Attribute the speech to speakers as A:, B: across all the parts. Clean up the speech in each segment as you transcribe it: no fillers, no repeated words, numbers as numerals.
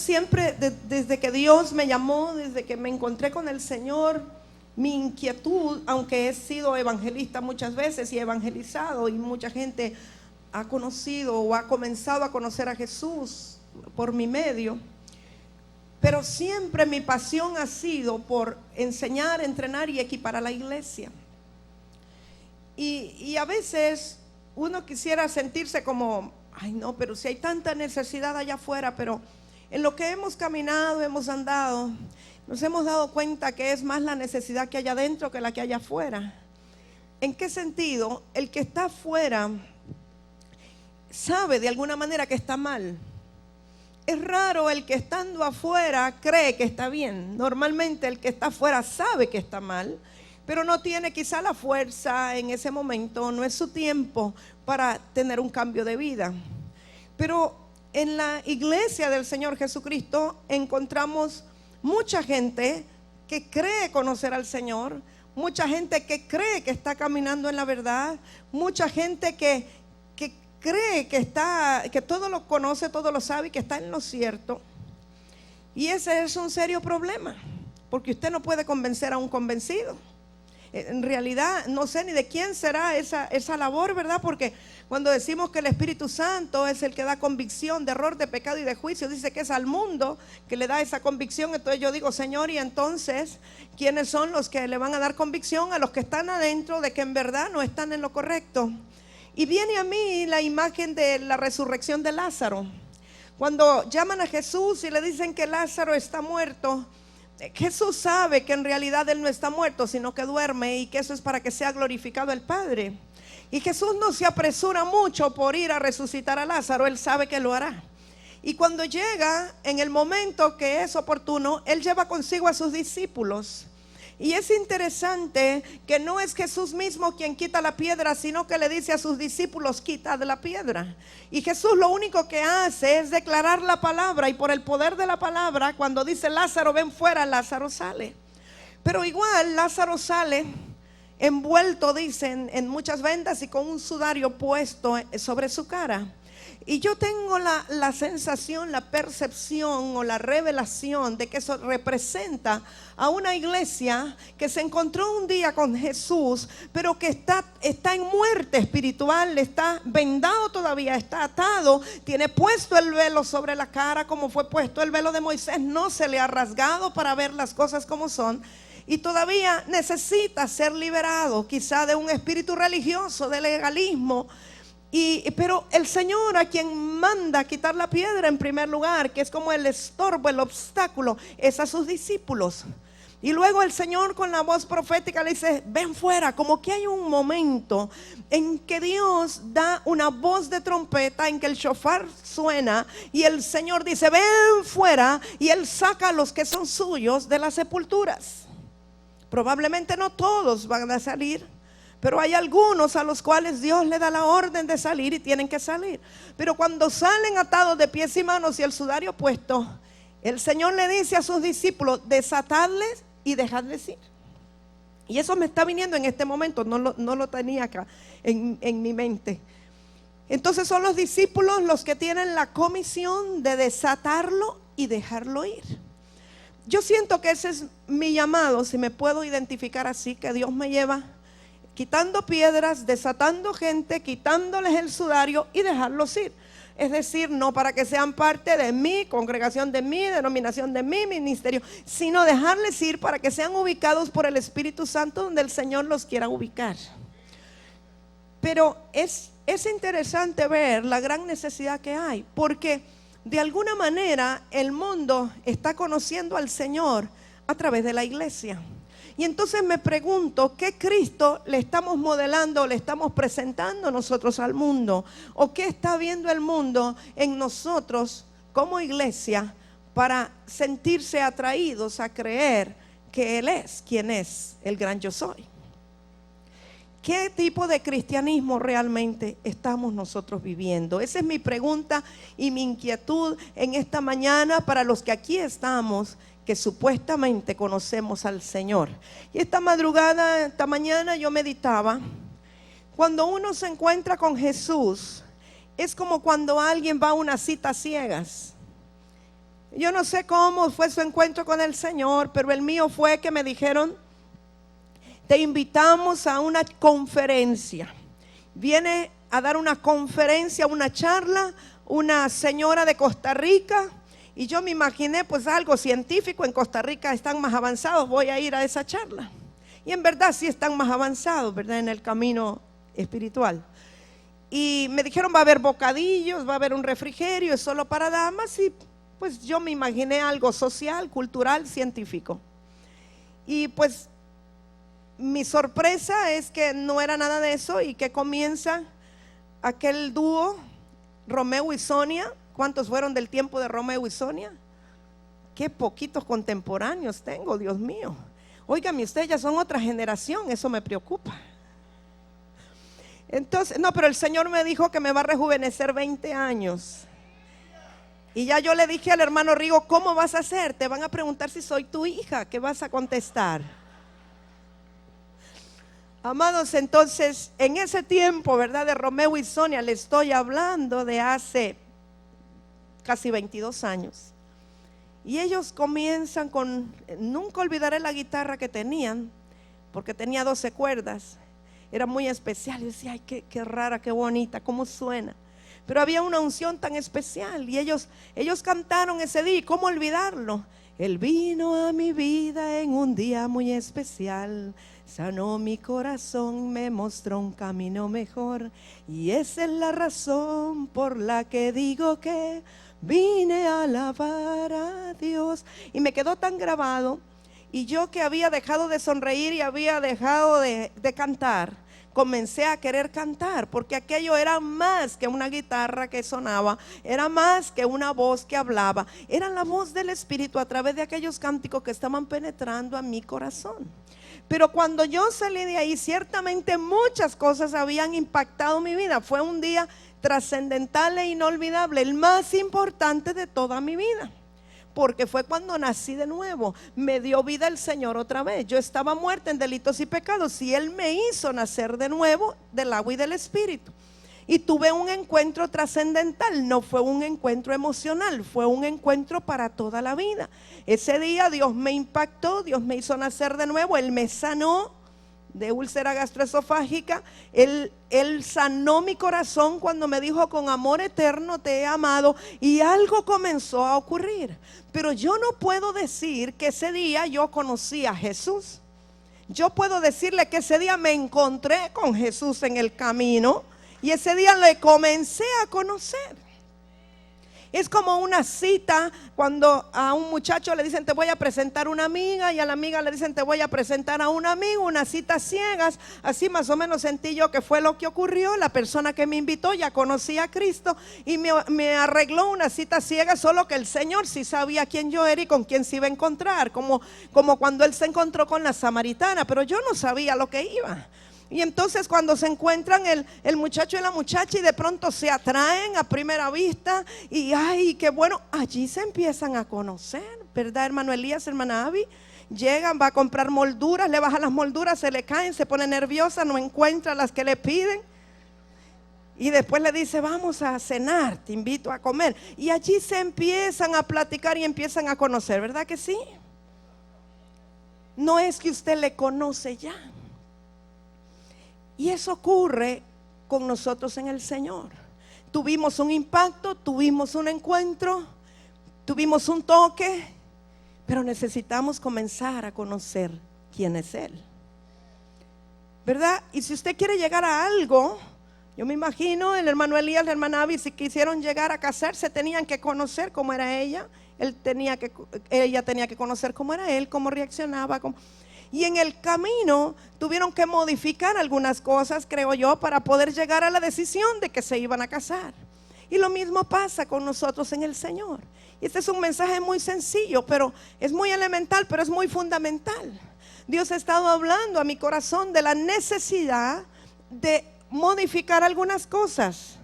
A: siempre, desde que Dios me llamó, desde que me encontré con el Señor, mi inquietud, aunque he sido evangelista muchas veces y he evangelizado y mucha gente ha conocido o ha comenzado a conocer a Jesús por mi medio, pero siempre mi pasión ha sido por enseñar, entrenar y equipar a la iglesia. Y a veces uno quisiera sentirse como, ay no, pero si hay tanta necesidad allá afuera, pero en lo que hemos caminado, hemos andado, nos hemos dado cuenta que es más la necesidad que hay adentro que la que hay afuera. ¿En qué sentido? El que está afuera sabe de alguna manera que está mal. Es raro el que estando afuera cree que está bien. Normalmente el que está afuera sabe que está mal, pero no tiene quizá la fuerza en ese momento, no es su tiempo para tener un cambio de vida. Pero en la iglesia del Señor Jesucristo encontramos mucha gente que cree conocer al Señor, mucha gente que cree que está caminando en la verdad, mucha gente que cree que todo lo conoce, todo lo sabe y que está en lo cierto. Y ese es un serio problema, porque usted no puede convencer a un convencido. En realidad no sé ni de quién será esa labor, ¿verdad? Porque cuando decimos que el Espíritu Santo es el que da convicción de error, de pecado y de juicio, dice que es al mundo que le da esa convicción. Entonces yo digo, Señor, y entonces, ¿quiénes son los que le van a dar convicción? A los que están adentro de que en verdad no están en lo correcto. Y viene a mí la imagen de la resurrección de Lázaro. Cuando llaman a Jesús y le dicen que Lázaro está muerto, Jesús sabe que en realidad él no está muerto, sino que duerme, y que eso es para que sea glorificado el Padre. Y Jesús no se apresura mucho por ir a resucitar a Lázaro, él sabe que lo hará. Y cuando llega en el momento que es oportuno, él lleva consigo a sus discípulos. Y es interesante que no es Jesús mismo quien quita la piedra, sino que le dice a sus discípulos, quitad la piedra. Y Jesús lo único que hace es declarar la palabra, y por el poder de la palabra, cuando dice Lázaro ven fuera, Lázaro sale. Pero igual Lázaro sale envuelto, dicen, en muchas vendas y con un sudario puesto sobre su cara. Y yo tengo la sensación, la percepción o la revelación de que eso representa a una iglesia que se encontró un día con Jesús, pero que está en muerte espiritual, está vendado todavía, está atado, tiene puesto el velo sobre la cara como fue puesto el velo de Moisés, no se le ha rasgado para ver las cosas como son. Y todavía necesita ser liberado, quizá de un espíritu religioso, de legalismo. Pero el Señor, a quien manda quitar la piedra en primer lugar, que es como el estorbo, el obstáculo, es a sus discípulos. Y luego el Señor con la voz profética le dice, ven fuera. Como que hay un momento en que Dios da una voz de trompeta, en que el shofar suena y el Señor dice, ven fuera. Y Él saca a los que son suyos de las sepulturas. Probablemente no todos van a salir, pero hay algunos a los cuales Dios le da la orden de salir y tienen que salir. Pero cuando salen atados de pies y manos y el sudario puesto, el Señor le dice a sus discípulos, desatadles y dejadles ir. Y eso me está viniendo en este momento, no lo tenía acá en mi mente. Entonces son los discípulos los que tienen la comisión de desatarlo y dejarlo ir. Yo siento que ese es mi llamado, si me puedo identificar así, que Dios me lleva quitando piedras, desatando gente, quitándoles el sudario y dejarlos ir. Es decir, no para que sean parte de mi congregación, de mi denominación, de mi ministerio, sino dejarles ir para que sean ubicados por el Espíritu Santo donde el Señor los quiera ubicar. Pero es interesante ver la gran necesidad que hay, porque de alguna manera el mundo está conociendo al Señor a través de la iglesia. Y entonces me pregunto, ¿qué Cristo le estamos modelando, le estamos presentando nosotros al mundo? ¿O qué está viendo el mundo en nosotros como iglesia para sentirse atraídos a creer que Él es quien es el gran yo soy? ¿Qué tipo de cristianismo realmente estamos nosotros viviendo? Esa es mi pregunta y mi inquietud en esta mañana para los que aquí estamos, que supuestamente conocemos al Señor. Y esta madrugada, esta mañana yo meditaba, cuando uno se encuentra con Jesús, es como cuando alguien va a una cita a ciegas. Yo no sé cómo fue su encuentro con el Señor, pero el mío fue que me dijeron: te invitamos a una conferencia. Viene a dar una conferencia, una charla, una señora de Costa Rica. Y yo me imaginé pues algo científico. En Costa Rica están más avanzados, voy a ir a esa charla. Y en verdad sí están más avanzados, ¿verdad? En el camino espiritual. Y me dijeron: va a haber bocadillos, va a haber un refrigerio, es solo para damas. Y pues yo me imaginé algo social, cultural, científico. Y pues mi sorpresa es que no era nada de eso, y que comienza aquel dúo, Romeo y Sonia. ¿Cuántos fueron del tiempo de Romeo y Sonia? Qué poquitos contemporáneos tengo, Dios mío. Óigame, ustedes ya son otra generación, eso me preocupa. Entonces, no, pero el Señor me dijo que me va a rejuvenecer 20 años. Y ya yo le dije al hermano Rigo: ¿cómo vas a hacer? Te van a preguntar si soy tu hija, ¿qué vas a contestar? Amados, entonces, en ese tiempo, ¿verdad?, de Romeo y Sonia, le estoy hablando de hace casi 22 años. Y ellos comienzan con, nunca olvidaré la guitarra que tenían, porque tenía 12 cuerdas. Era muy especial. Yo decía: ay, qué rara, qué bonita, cómo suena. Pero había una unción tan especial. Y ellos cantaron ese día. ¿Y cómo olvidarlo? Él vino a mi vida en un día muy especial, sanó mi corazón, me mostró un camino mejor. Y esa es la razón por la que digo que vine a alabar a Dios. Y me quedó tan grabado. Y yo, que había dejado de sonreír y había dejado de cantar, comencé a querer cantar, porque aquello era más que una guitarra que sonaba, era más que una voz que hablaba, era la voz del Espíritu a través de aquellos cánticos que estaban penetrando a mi corazón. Pero cuando yo salí de ahí, ciertamente muchas cosas habían impactado mi vida. Fue un día trascendental e inolvidable, el más importante de toda mi vida, porque fue cuando nací de nuevo. Me dio vida el Señor otra vez. Yo estaba muerta en delitos y pecados, y Él me hizo nacer de nuevo del agua y del Espíritu. Y tuve un encuentro trascendental. No fue un encuentro emocional, fue un encuentro para toda la vida. Ese día Dios me impactó, Dios me hizo nacer de nuevo. Él me sanó de úlcera gastroesofágica. Él sanó mi corazón cuando me dijo: con amor eterno te he amado. Y algo comenzó a ocurrir. Pero yo no puedo decir que ese día yo conocí a Jesús. Yo puedo decirle que ese día me encontré con Jesús en el camino, y ese día le comencé a conocer. Es como una cita, cuando a un muchacho le dicen: te voy a presentar una amiga, y a la amiga le dicen: te voy a presentar a un amigo, una cita ciegas. Así más o menos sentí yo que fue lo que ocurrió. La persona que me invitó ya conocía a Cristo y me arregló una cita ciega, solo que el Señor sí sabía quién yo era y con quién se iba a encontrar, como cuando Él se encontró con la samaritana, pero yo no sabía lo que iba. Y entonces cuando se encuentran el muchacho y la muchacha, y de pronto se atraen a primera vista, y ay, qué bueno, allí se empiezan a conocer, ¿verdad, hermano Elías, hermana Abby? Llegan, va a comprar molduras, le bajan las molduras, se le caen, se pone nerviosa, no encuentra las que le piden. Y después le dice: vamos a cenar, te invito a comer. Y allí se empiezan a platicar y empiezan a conocer, ¿verdad que sí? No es que usted le conoce ya. Y eso ocurre con nosotros en el Señor. Tuvimos un impacto, tuvimos un encuentro, tuvimos un toque, pero necesitamos comenzar a conocer quién es Él, ¿verdad? Y si usted quiere llegar a algo, yo me imagino el hermano Elías, la hermana Abby, si quisieron llegar a casarse, tenían que conocer cómo era ella. Ella tenía que conocer cómo era él, cómo reaccionaba, y en el camino tuvieron que modificar algunas cosas, creo yo, para poder llegar a la decisión de que se iban a casar. Y lo mismo pasa con nosotros en el Señor. Y este es un mensaje muy sencillo, pero es muy elemental, pero es muy fundamental. Dios ha estado hablando a mi corazón de la necesidad de modificar algunas cosas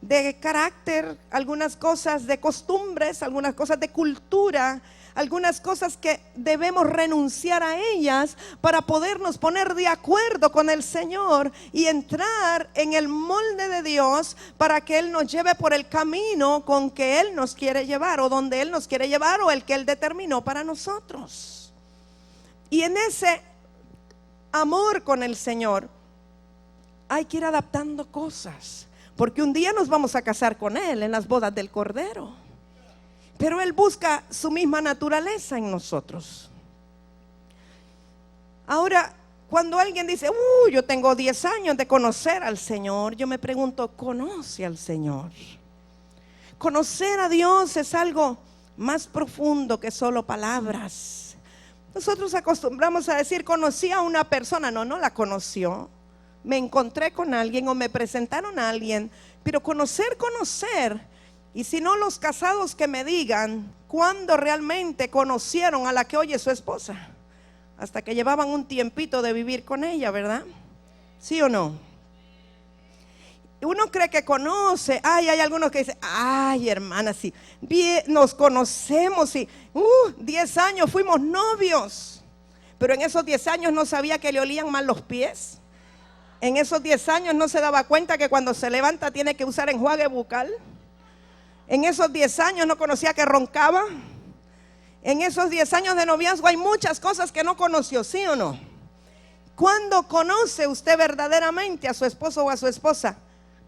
A: de carácter, algunas cosas de costumbres, algunas cosas de cultura, algunas cosas que debemos renunciar a ellas para podernos poner de acuerdo con el Señor y entrar en el molde de Dios para que Él nos lleve por el camino con que Él nos quiere llevar, o donde Él nos quiere llevar, o el que Él determinó para nosotros. Y en ese amor con el Señor hay que ir adaptando cosas, porque un día nos vamos a casar con Él en las bodas del Cordero. Pero Él busca su misma naturaleza en nosotros. Ahora, cuando alguien dice, yo tengo 10 años de conocer al Señor, yo me pregunto, ¿conoce al Señor? Conocer a Dios es algo más profundo que solo palabras. Nosotros acostumbramos a decir, conocí a una persona. No la conoció. Me encontré con alguien o me presentaron a alguien. Pero conocer. Y si no, los casados que me digan cuándo realmente conocieron a la que hoy es su esposa, hasta que llevaban un tiempito de vivir con ella, ¿verdad? ¿Sí o no? Uno cree que conoce. Hay algunos que dicen, hermana, sí, bien, nos conocemos y 10 años fuimos novios, pero en esos 10 años no sabía que le olían mal los pies. En esos 10 años no se daba cuenta que cuando se levanta tiene que usar enjuague bucal. En esos 10 años no conocía que roncaba. En esos 10 años de noviazgo hay muchas cosas que no conoció, ¿sí o no? ¿Cuándo conoce usted verdaderamente a su esposo o a su esposa?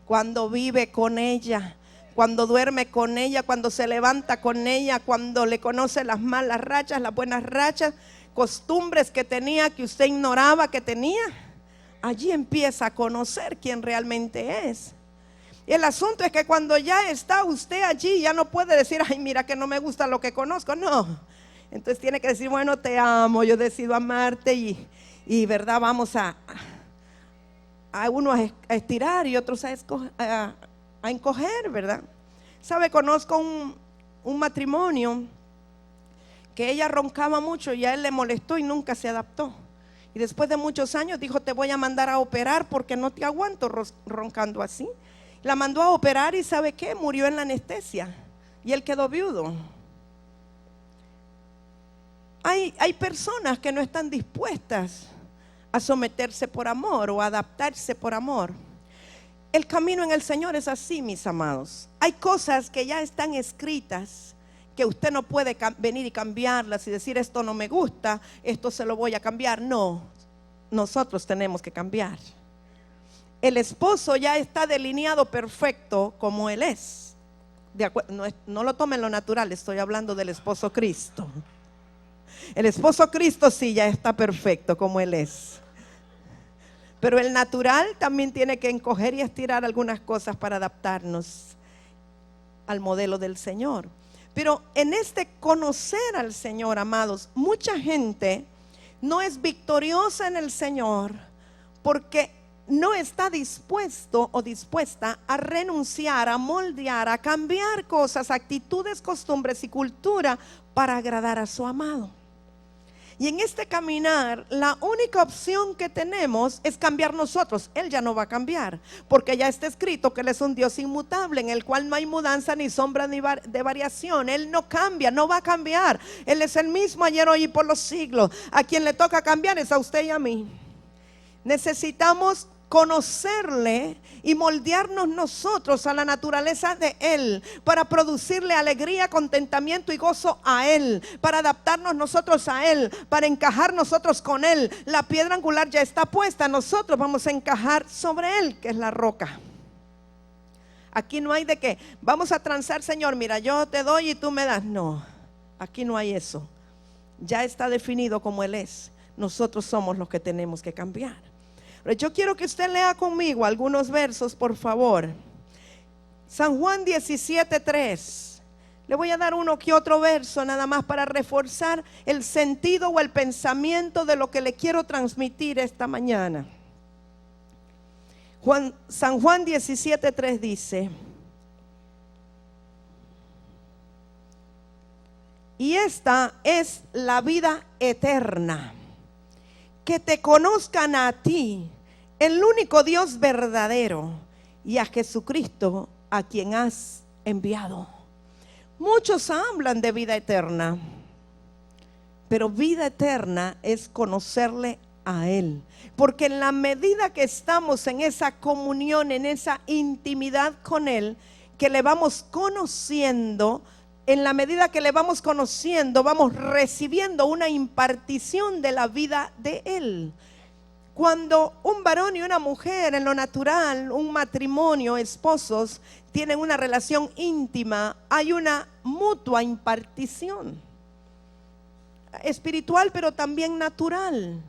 A: Cuando vive con ella, cuando duerme con ella, cuando se levanta con ella, cuando le conoce las malas rachas, las buenas rachas, costumbres que tenía que usted ignoraba que tenía. Allí empieza a conocer quién realmente es. Y el asunto es que cuando ya está usted allí, ya no puede decir, mira que no me gusta lo que conozco. No, entonces tiene que decir, bueno, te amo, yo decido amarte y verdad, vamos a unos a estirar y otros a encoger, ¿verdad? Sabe, conozco un matrimonio que ella roncaba mucho y a él le molestó y nunca se adaptó. Y después de muchos años dijo, te voy a mandar a operar porque no te aguanto roncando así. La mandó a operar y ¿sabe qué? Murió en la anestesia y él quedó viudo. Hay personas que no están dispuestas a someterse por amor o a adaptarse por amor. El camino en el Señor es así, mis amados. Hay cosas que ya están escritas, que usted no puede venir y cambiarlas y decir, esto no me gusta, esto se lo voy a cambiar. No, nosotros tenemos que cambiar. El esposo ya está delineado perfecto como Él es. No lo tomen lo natural, estoy hablando del esposo Cristo. El esposo Cristo sí ya está perfecto como Él es. Pero el natural también tiene que encoger y estirar algunas cosas para adaptarnos al modelo del Señor. Pero en este conocer al Señor, amados, mucha gente no es victoriosa en el Señor porque no está dispuesto o dispuesta a renunciar, a moldear, a cambiar cosas, actitudes, costumbres y cultura para agradar a su amado. Y en este caminar, la única opción que tenemos es cambiar nosotros. Él ya no va a cambiar, porque ya está escrito que Él es un Dios inmutable, en el cual no hay mudanza ni sombra de variación. Él no cambia, no va a cambiar. Él es el mismo ayer, hoy y por los siglos. A quien le toca cambiar es a usted y a mí. Necesitamos conocerle y moldearnos nosotros a la naturaleza de Él, para producirle alegría, contentamiento y gozo a Él, para adaptarnos nosotros a Él, para encajar nosotros con Él. La piedra angular ya está puesta, nosotros vamos a encajar sobre Él, que es la roca. Aquí no hay de que vamos a transar, Señor, mira, yo te doy y tú me das. No, aquí no hay eso. Ya está definido como Él es. Nosotros somos los que tenemos que cambiar. Yo quiero que usted lea conmigo algunos versos, por favor. San Juan 17:3. Le voy a dar uno que otro verso nada más para reforzar el sentido o el pensamiento de lo que le quiero transmitir esta mañana. San Juan 17:3 dice: y esta es la vida eterna, que te conozcan a ti, el único Dios verdadero, y a Jesucristo, a quien has enviado. Muchos hablan de vida eterna, pero vida eterna es conocerle a Él. Porque en la medida que estamos en esa comunión, en esa intimidad con Él, que le vamos conociendo, en la medida que le vamos conociendo, vamos recibiendo una impartición de la vida de Él. Cuando un varón y una mujer en lo natural, un matrimonio, esposos, tienen una relación íntima, hay una mutua impartición espiritual, pero también natural.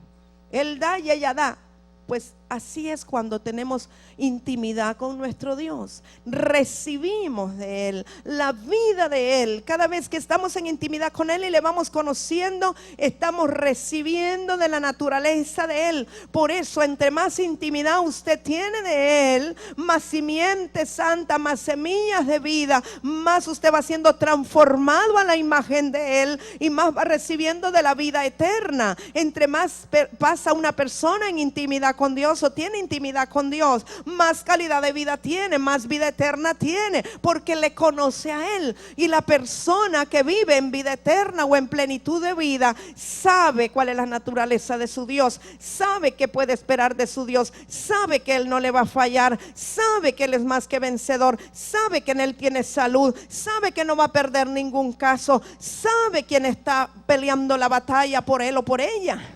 A: Él da y ella da. Pues así es cuando tenemos intimidad con nuestro Dios. Recibimos de Él, la vida de Él. Cada vez que estamos en intimidad con Él y le vamos conociendo, estamos recibiendo de la naturaleza de Él. Por eso, entre más intimidad usted tiene de Él, más simiente santa, más semillas de vida, más usted va siendo transformado a la imagen de Él y más va recibiendo de la vida eterna. Entre más pasa una persona en intimidad con Dios o tiene intimidad con Dios, más calidad de vida tiene, más vida eterna tiene, porque le conoce a Él. Y la persona que vive en vida eterna o en plenitud de vida sabe cuál es la naturaleza de su Dios, sabe qué puede esperar de su Dios, sabe que Él no le va a fallar, sabe que Él es más que vencedor, sabe que en Él tiene salud, sabe que no va a perder ningún caso, sabe quién está peleando la batalla por él o por ella.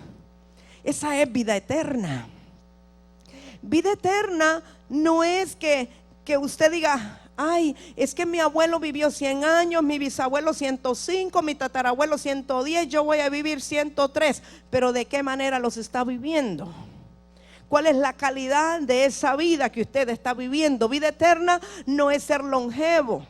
A: Esa es vida eterna. Vida eterna no es que usted diga, ay, es que mi abuelo vivió 100 años, mi bisabuelo 105, mi tatarabuelo 110, yo voy a vivir 103. Pero ¿de qué manera los está viviendo? ¿Cuál es la calidad de esa vida que usted está viviendo? Vida eterna no es ser longevo.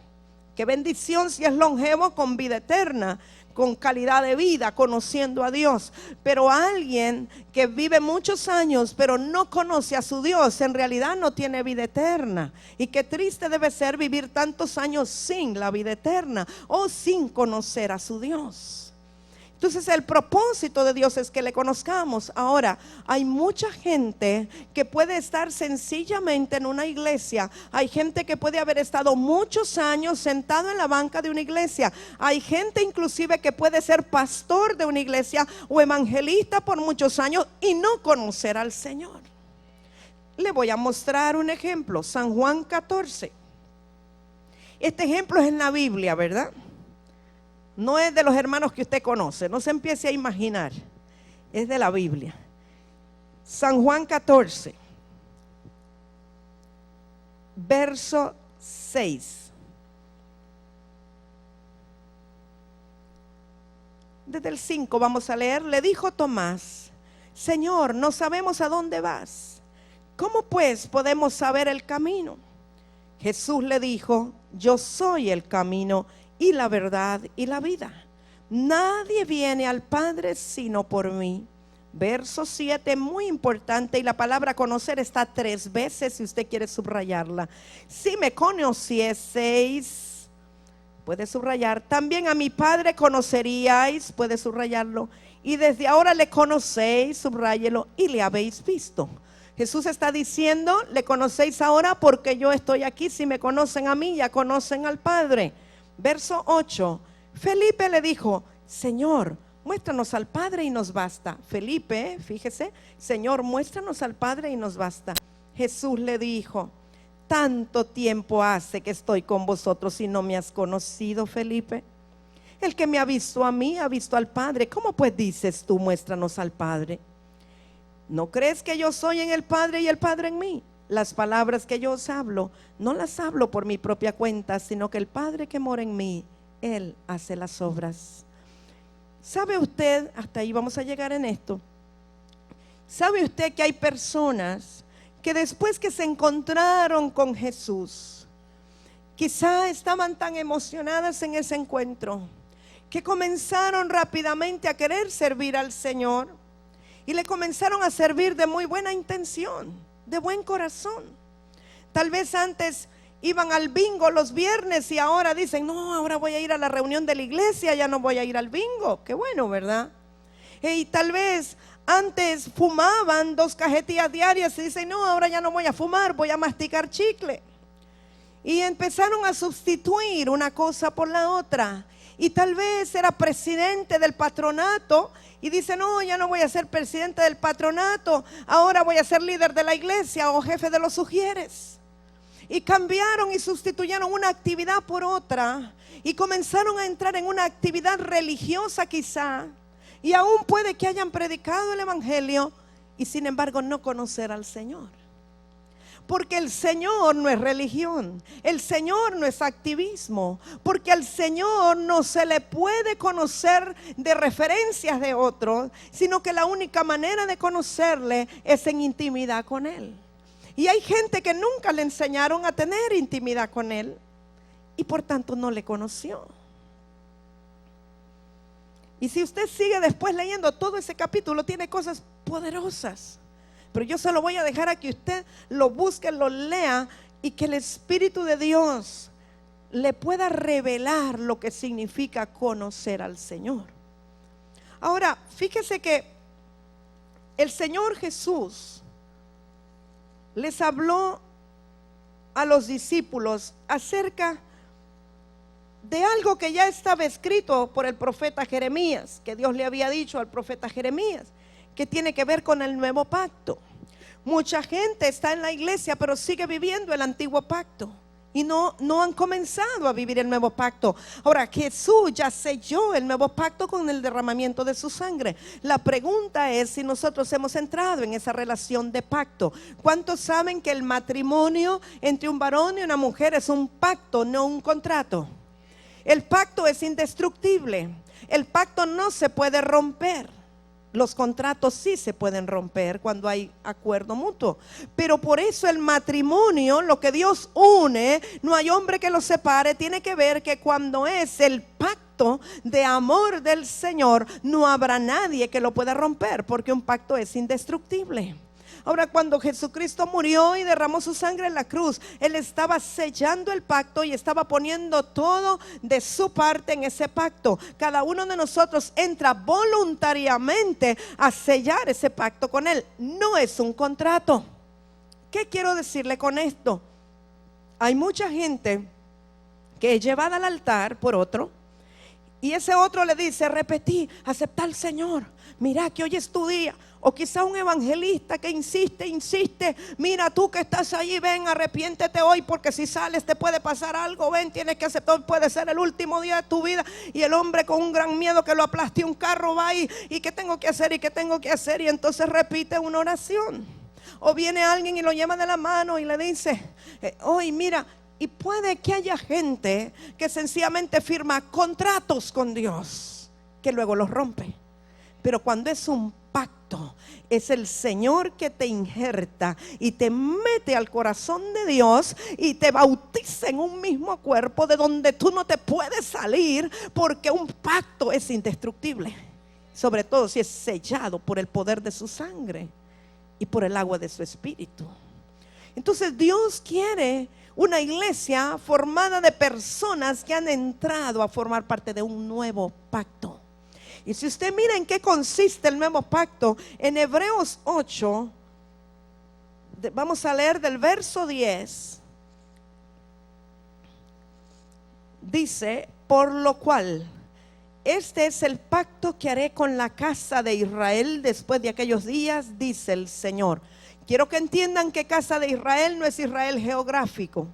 A: Qué bendición si es longevo con vida eterna, con calidad de vida, conociendo a Dios. Pero alguien que vive muchos años pero no conoce a su Dios, en realidad no tiene vida eterna. Y qué triste debe ser vivir tantos años sin la vida eterna o sin conocer a su Dios. Entonces el propósito de Dios es que le conozcamos. Ahora, hay mucha gente que puede estar sencillamente en una iglesia. Hay gente que puede haber estado muchos años sentado en la banca de una iglesia. Hay gente inclusive que puede ser pastor de una iglesia o evangelista por muchos años y no conocer al Señor. Le voy a mostrar un ejemplo. San Juan 14. Este ejemplo es en la Biblia, ¿verdad? No es de los hermanos que usted conoce, no se empiece a imaginar, es de la Biblia. San Juan 14, verso 6. Desde el 5 vamos a leer. Le dijo Tomás: Señor, no sabemos a dónde vas. ¿Cómo pues podemos saber el camino? Jesús le dijo: yo soy el camino y la verdad y la vida. Nadie viene al Padre sino por mí. Verso 7, muy importante, y la palabra conocer está 3 veces si usted quiere subrayarla. Si me conocieseis, puede subrayar, también a mi Padre conoceríais, puede subrayarlo, y desde ahora le conocéis, subráyelo, y le habéis visto. Jesús está diciendo, le conocéis ahora porque yo estoy aquí. Si me conocen a mí, ya conocen al Padre. Verso 8, Felipe le dijo: Señor, muéstranos al Padre y nos basta. Felipe, fíjese, Señor, muéstranos al Padre y nos basta. Jesús le dijo: tanto tiempo hace que estoy con vosotros y no me has conocido, Felipe. El que me ha visto a mí ha visto al Padre. ¿Cómo pues dices tú, muéstranos al Padre? ¿No crees que yo soy en el Padre y el Padre en mí? Las palabras que yo os hablo, no las hablo por mi propia cuenta, sino que el Padre que mora en mí, Él hace las obras. ¿Sabe usted? Hasta ahí vamos a llegar en esto. ¿Sabe usted que hay personas que después que se encontraron con Jesús, quizá estaban tan emocionadas en ese encuentro, que comenzaron rápidamente a querer servir al Señor y le comenzaron a servir de muy buena intención, de buen corazón? Tal vez antes iban al bingo los viernes y ahora dicen: no, ahora voy a ir a la reunión de la iglesia, ya no voy a ir al bingo. Qué bueno, ¿verdad? Y tal vez antes fumaban 2 cajetillas diarias y dicen: no, ahora ya no voy a fumar, voy a masticar chicle. Y empezaron a sustituir una cosa por la otra. y tal vez era presidente del patronato y dice, no, ya no voy a ser presidente del patronato, ahora voy a ser líder de la iglesia o jefe de los sugieres. Y cambiaron y sustituyeron una actividad por otra y comenzaron a entrar en una actividad religiosa quizá, y aún puede que hayan predicado el evangelio y sin embargo no conocer al Señor. Porque el Señor no es religión, el Señor no es activismo, porque al Señor no se le puede conocer de referencias de otros, sino que la única manera de conocerle es en intimidad con Él. Y hay gente que nunca le enseñaron a tener intimidad con Él y por tanto no le conoció. Y si usted sigue después leyendo todo ese capítulo, tiene cosas poderosas. Pero yo se lo voy a dejar a que usted lo busque, lo lea y que el Espíritu de Dios le pueda revelar lo que significa conocer al Señor. Ahora, fíjese que el Señor Jesús les habló a los discípulos acerca de algo que ya estaba escrito por el profeta Jeremías, que Dios le había dicho al profeta Jeremías, que tiene que ver con el nuevo pacto. Mucha gente está en la iglesia pero sigue viviendo el antiguo pacto y no han comenzado a vivir el nuevo pacto. Ahora, Jesús ya selló el nuevo pacto con el derramamiento de su sangre. La pregunta es si nosotros hemos entrado en esa relación de pacto. ¿Cuántos saben que el matrimonio entre un varón y una mujer es un pacto, no un contrato? El pacto es indestructible. El pacto no se puede romper. Los contratos sí se pueden romper cuando hay acuerdo mutuo, pero por eso el matrimonio, lo que Dios une, no hay hombre que lo separe. Tiene que ver que cuando es el pacto de amor del Señor, no habrá nadie que lo pueda romper, porque un pacto es indestructible. Ahora, cuando Jesucristo murió y derramó su sangre en la cruz, Él estaba sellando el pacto y estaba poniendo todo de su parte en ese pacto. Cada uno de nosotros entra voluntariamente a sellar ese pacto con Él. No es un contrato. ¿Qué quiero decirle con esto? Hay mucha gente que es llevada al altar por otro, y ese otro le dice, repetí, acepta al Señor, mira que hoy es tu día. O quizá un evangelista que insiste, mira tú que estás allí, ven, arrepiéntete hoy, porque si sales te puede pasar algo, ven, tienes que aceptar, puede ser el último día de tu vida. Y el hombre con un gran miedo que lo aplaste un carro va y ¿qué tengo que hacer? ¿Y qué tengo que hacer? Y entonces repite una oración. O viene alguien y lo llama de la mano y le dice, hoy mira. Y puede que haya gente que sencillamente firma contratos con Dios, que luego los rompe. Pero cuando es un pacto, es el Señor que te injerta y te mete al corazón de Dios y te bautiza en un mismo cuerpo de donde tú no te puedes salir, porque un pacto es indestructible, sobre todo si es sellado por el poder de su sangre y por el agua de su espíritu. Entonces Dios quiere una iglesia formada de personas que han entrado a formar parte de un nuevo pacto. Y si usted mira en qué consiste el nuevo pacto, en Hebreos 8, vamos a leer del verso 10, dice, por lo cual, este es el pacto que haré con la casa de Israel después de aquellos días, dice el Señor. Quiero que entiendan que casa de Israel no es Israel geográfico.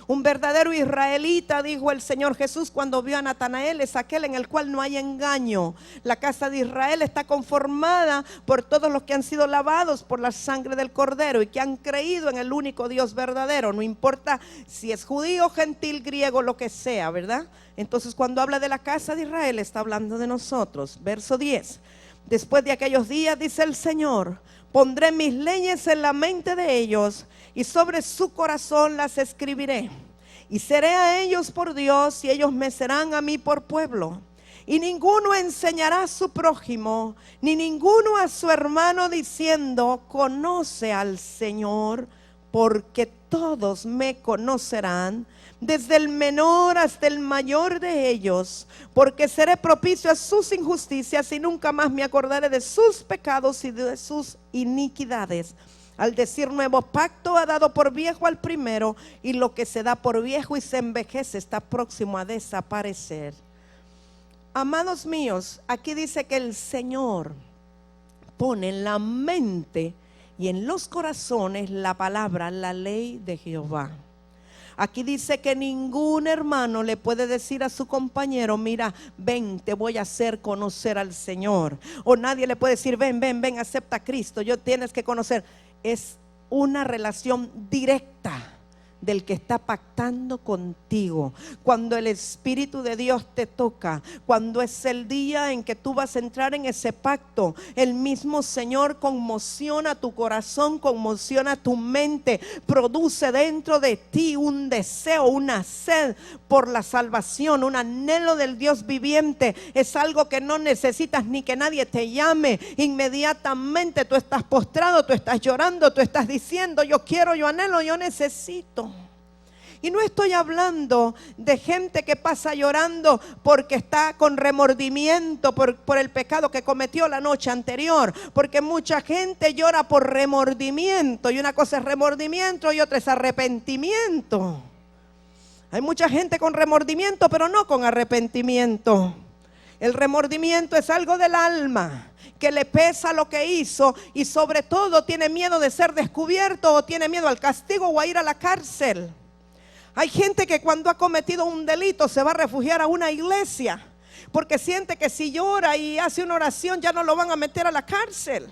A: Un verdadero israelita, dijo el Señor Jesús cuando vio a Natanael, es aquel en el cual no hay engaño. La casa de Israel está conformada por todos los que han sido lavados por la sangre del Cordero y que han creído en el único Dios verdadero. No importa si es judío, gentil, griego, lo que sea, ¿verdad? Entonces cuando habla de la casa de Israel está hablando de nosotros. Verso 10. Después de aquellos días, dice el Señor, pondré mis leyes en la mente de ellos y sobre su corazón las escribiré. Y seré a ellos por Dios y ellos me serán a mí por pueblo. Y ninguno enseñará a su prójimo, ni ninguno a su hermano diciendo, conoce al Señor, porque todos me conocerán, desde el menor hasta el mayor de ellos, porque seré propicio a sus injusticias y nunca más me acordaré de sus pecados y de sus iniquidades. Al decir nuevo pacto, ha dado por viejo al primero, y lo que se da por viejo y se envejece está próximo a desaparecer. Amados míos, aquí dice que el Señor pone en la mente y en los corazones la palabra, la ley de Jehová. Aquí dice que ningún hermano le puede decir a su compañero: mira, ven, te voy a hacer conocer al Señor. O nadie le puede decir: ven, acepta a Cristo, yo tienes que conocer. Es una relación directa del que está pactando contigo. Cuando el Espíritu de Dios te toca, cuando es el día en que tú vas a entrar en ese pacto, el mismo Señor conmociona tu corazón, conmociona tu mente, produce dentro de ti un deseo, una sed por la salvación, un anhelo del Dios viviente. Es algo que no necesitas ni que nadie te llame. Inmediatamente tú estás postrado, tú estás llorando, tú estás diciendo: yo quiero, yo anhelo, yo necesito. Y no estoy hablando de gente que pasa llorando porque está con remordimiento por el pecado que cometió la noche anterior, porque mucha gente llora por remordimiento, y una cosa es remordimiento y otra es arrepentimiento. Hay mucha gente con remordimiento, pero no con arrepentimiento. El remordimiento es algo del alma, que le pesa lo que hizo, y sobre todo tiene miedo de ser descubierto, o tiene miedo al castigo, o a ir a la cárcel. Hay gente que cuando ha cometido un delito se va a refugiar a una iglesia, porque siente que si llora y hace una oración ya no lo van a meter a la cárcel.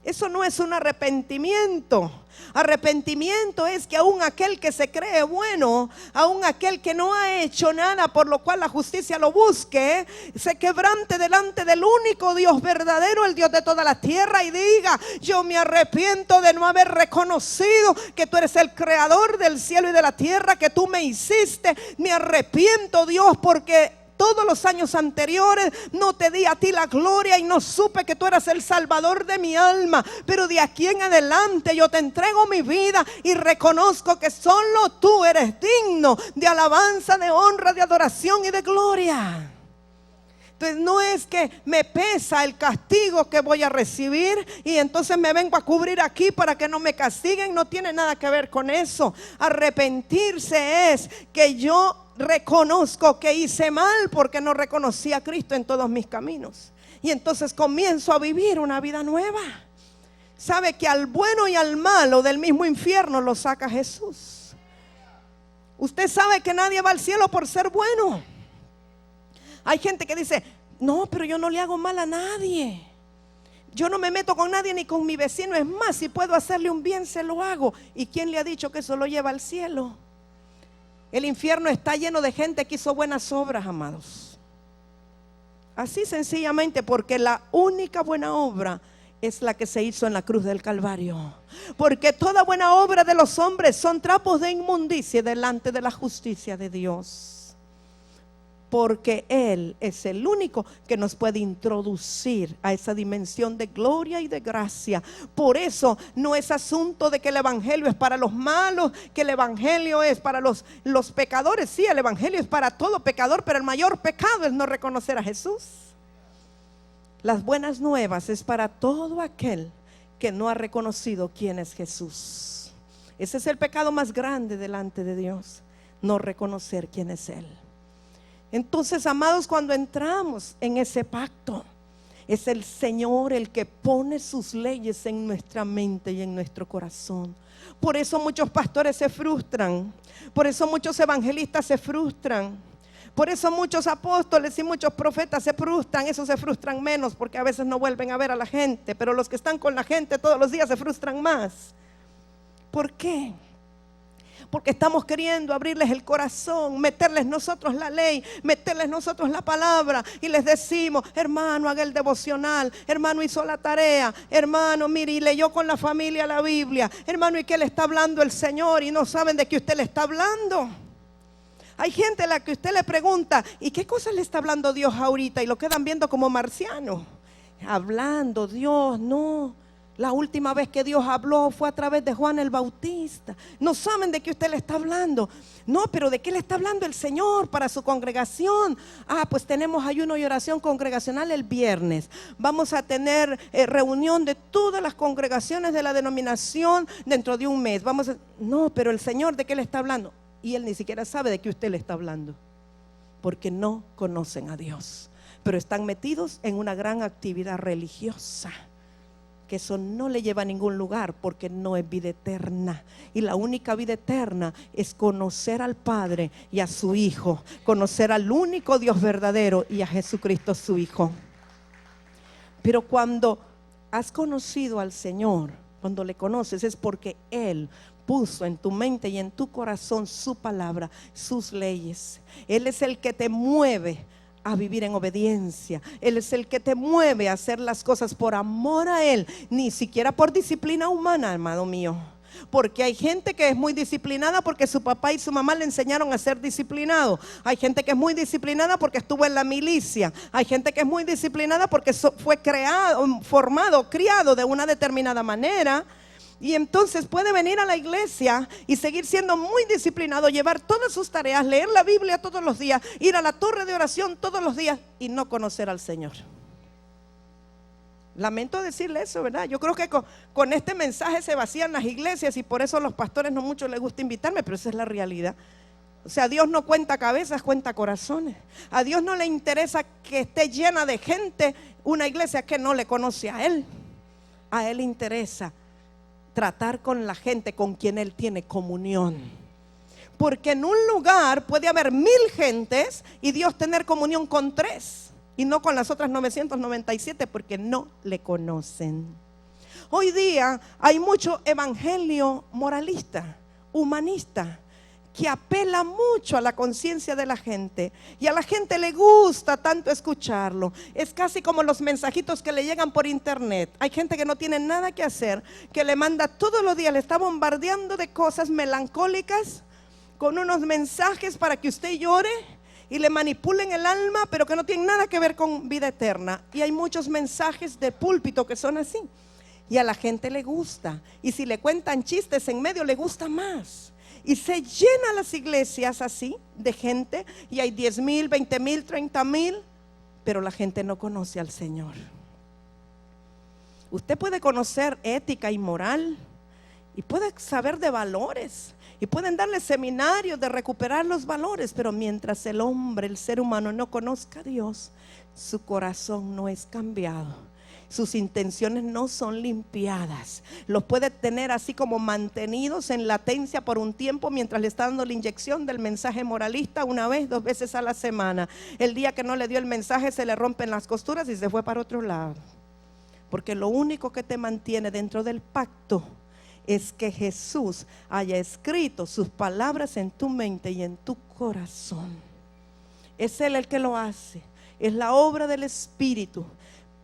A: Eso no es un arrepentimiento. Arrepentimiento es que aún aquel que se cree bueno, aún aquel que no ha hecho nada por lo cual la justicia lo busque, se quebrante delante del único Dios verdadero, el Dios de toda la tierra, y diga: yo me arrepiento de no haber reconocido que tú eres el creador del cielo y de la tierra, que tú me hiciste. Me arrepiento, Dios, porque todos los años anteriores no te di a ti la gloria y no supe que tú eras el Salvador de mi alma. Pero de aquí en adelante yo te entrego mi vida y reconozco que solo tú eres digno de alabanza, de honra, de adoración y de gloria. Entonces no es que me pesa el castigo que voy a recibir y entonces me vengo a cubrir aquí para que no me castiguen. No tiene nada que ver con eso. Arrepentirse es que yo reconozco que hice mal porque no reconocí a Cristo en todos mis caminos, y entonces comienzo a vivir una vida nueva. Sabe que al bueno y al malo del mismo infierno lo saca Jesús. Usted sabe que nadie va al cielo por ser bueno. Hay gente que dice: no, pero yo no le hago mal a nadie, yo no me meto con nadie ni con mi vecino. Es más, si puedo hacerle un bien se lo hago. ¿Y quién le ha dicho que eso lo lleva al cielo? El infierno está lleno de gente que hizo buenas obras, amados. Así sencillamente, porque la única buena obra es la que se hizo en la cruz del Calvario. Porque toda buena obra de los hombres son trapos de inmundicia delante de la justicia de Dios. Porque Él es el único que nos puede introducir a esa dimensión de gloria y de gracia. Por eso no es asunto de que el evangelio es para los malos, que el evangelio es para los pecadores. Sí, el evangelio es para todo pecador, pero el mayor pecado es no reconocer a Jesús. Las buenas nuevas es para todo aquel que no ha reconocido quién es Jesús. Ese es el pecado más grande delante de Dios, no reconocer quién es Él. Entonces, amados, cuando entramos en ese pacto, es el Señor el que pone sus leyes en nuestra mente y en nuestro corazón. Por eso muchos pastores se frustran, por eso muchos evangelistas se frustran, por eso muchos apóstoles y muchos profetas se frustran. Esos se frustran menos porque a veces no vuelven a ver a la gente, pero los que están con la gente todos los días se frustran más. ¿Por qué? Porque estamos queriendo abrirles el corazón, meterles nosotros la ley, meterles nosotros la palabra, y les decimos: hermano, haga el devocional, hermano, hizo la tarea, hermano, mire, y leyó con la familia la Biblia, hermano, ¿y qué le está hablando el Señor? Y no saben de qué usted le está hablando. Hay gente a la que usted le pregunta: ¿y qué cosas le está hablando Dios ahorita? Y lo quedan viendo como marciano. Hablando Dios, no. La última vez que Dios habló fue a través de Juan el Bautista. No saben de qué usted le está hablando. No, pero ¿de qué le está hablando el Señor para su congregación? Pues tenemos ayuno y oración congregacional el viernes. Vamos a tener reunión de todas las congregaciones de la denominación dentro de un mes. No, pero el Señor, ¿de qué le está hablando? Y Él ni siquiera sabe de qué usted le está hablando, porque no conocen a Dios. pero están metidos en una gran actividad religiosa, que eso no le lleva a ningún lugar, porque no es vida eterna. Y la única vida eterna es conocer al Padre y a su Hijo, conocer al único Dios verdadero y a Jesucristo su Hijo. Pero cuando has conocido al Señor, cuando le conoces, es porque Él puso en tu mente y en tu corazón su palabra, sus leyes. Él es el que te mueve a vivir en obediencia. Él es el que te mueve a hacer las cosas por amor a Él, ni siquiera por disciplina humana, hermano mío. Porque hay gente que es muy disciplinada porque su papá y su mamá le enseñaron a ser disciplinado. Hay gente que es muy disciplinada porque estuvo en la milicia. Hay gente que es muy disciplinada porque fue formado, criado de una determinada manera. Y entonces puede venir a la iglesia y seguir siendo muy disciplinado, llevar todas sus tareas, leer la Biblia todos los días, ir a la torre de oración todos los días y no conocer al Señor. Lamento decirle eso, ¿verdad? Yo creo que con este mensaje se vacían las iglesias y por eso a los pastores no mucho les gusta invitarme, pero esa es la realidad. O sea, Dios no cuenta cabezas, cuenta corazones. A Dios no le interesa que esté llena de gente una iglesia que no le conoce a Él. A Él le interesa tratar con la gente con quien Él tiene comunión. Porque en un lugar puede haber 1000 gentes y Dios tener comunión con 3 y no con las otras 997 porque no le conocen. Hoy día hay mucho evangelio moralista, humanista, que apela mucho a la conciencia de la gente y a la gente le gusta tanto escucharlo. Es casi como los mensajitos que le llegan por internet. Hay gente que no tiene nada que hacer, que le manda todos los días, le está bombardeando de cosas melancólicas con unos mensajes para que usted llore y le manipulen el alma, pero que no tienen nada que ver con vida eterna. Y hay muchos mensajes de púlpito que son así y a la gente le gusta, y si le cuentan chistes en medio le gusta más. Y se llenan las iglesias así de gente y hay 10,000, 20,000, 30,000, pero la gente no conoce al Señor. Usted puede conocer ética y moral y puede saber de valores y pueden darle seminarios de recuperar los valores, pero mientras el hombre, el ser humano no conozca a Dios, su corazón no es cambiado. Sus intenciones no son limpiadas. Los puede tener así como mantenidos en latencia por un tiempo mientras le está dando la inyección del mensaje moralista 1 vez, 2 veces a la semana. El día que no le dio el mensaje se le rompen las costuras y se fue para otro lado. Porque lo único que te mantiene dentro del pacto es que Jesús haya escrito sus palabras en tu mente y en tu corazón. Es Él el que lo hace. Es la obra del Espíritu.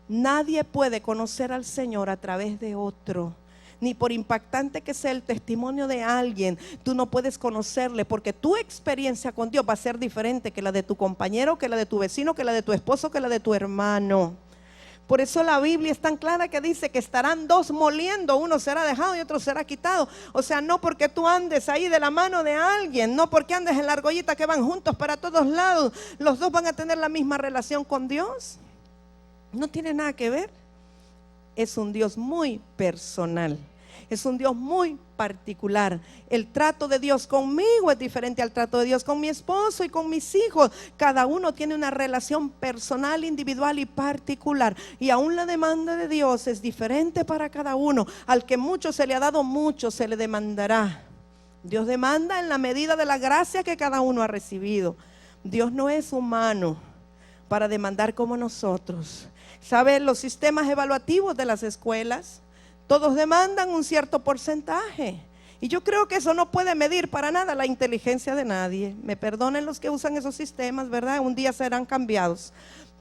A: Nadie puede conocer al Señor a través de otro, ni por impactante que sea el testimonio de alguien, tú no puedes conocerle, porque tu experiencia con Dios va a ser diferente que la de tu compañero, que la de tu vecino, que la de tu esposo, que la de tu hermano. Por eso la Biblia es tan clara que dice que estarán 2 moliendo, uno será dejado y otro será quitado. O sea, no porque tú andes ahí de la mano de alguien, no porque andes en la argollita que van juntos para todos lados, los 2 van a tener la misma relación con Dios. No tiene nada que ver. Es un Dios muy personal. Es un Dios muy particular. El trato de Dios conmigo es diferente al trato de Dios con mi esposo y con mis hijos. Cada uno tiene una relación personal, individual y particular. Y aún la demanda de Dios es diferente para cada uno. Al que mucho se le ha dado, mucho se le demandará. Dios demanda en la medida de la gracia que cada uno ha recibido. Dios no es humano para demandar como nosotros. ¿Saben los sistemas evaluativos de las escuelas? Todos demandan un cierto porcentaje. Y yo creo que eso no puede medir para nada la inteligencia de nadie. Me perdonen los que usan esos sistemas, ¿verdad? Un día serán cambiados.